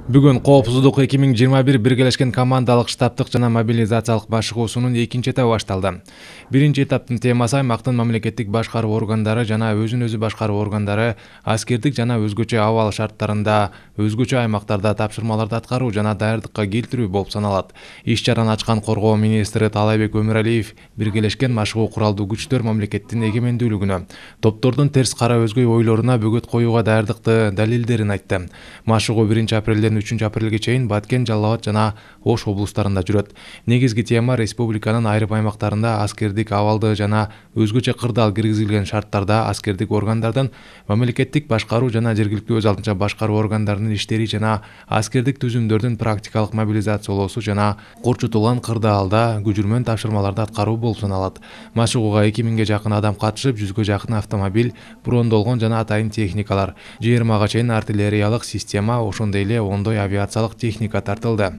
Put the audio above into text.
Бүгүн Коопсуздук 2021 Биргелешкен командалык штабтык жана мобилизациялык башыгуусунун экинчи этабы башталды. Биринчи этаптын темасы аймактын мамлекеттик башкаруу органдары жана өзүн өзү башкаруу органдары аскердик жана өзгөчө абал шарттарында өзгөчө аймактарда тапшырмаларды аткаруу жана даярдыкка келтирүү болуп саналат. Иш чараны ачкан коргоо министри Таалайбек Өмүралиев биргелешкен машыгуу куралдуу күчтөр мамлекеттин эгемендүүлүгүнө, топтордун терс кара өзгөй ойлоруна бөгөт коюуга даярдыкты далилдерин айтты. Машыгуу 1-апрелден 3-апрелге чейин Баткен, Жалал Абад жана Ош облустарында жүрөт. Негизги тема республиканын айрым аймактарында аскердик абалды жана өзгөчө кырдаал киргизилген шарттарда аскердик органдардын мамлекеттик башкаруу жана жергиликтүү өз алдынча башкаруу органдарынын иштери жана аскердик түзүмдөрдүн практикалык мобилизациялоосу жана корчутулган кырдаалда күжүрмөн тапшырмаларды аткаруу болуп саналат. Машыгууга 2000ге жакын адам катышып, 100га жакын автомобиль, брондолгон жана атайын техникалар, 20га чейин артиллериялык система, ошондой эле ондой авиациялык техника тартылды.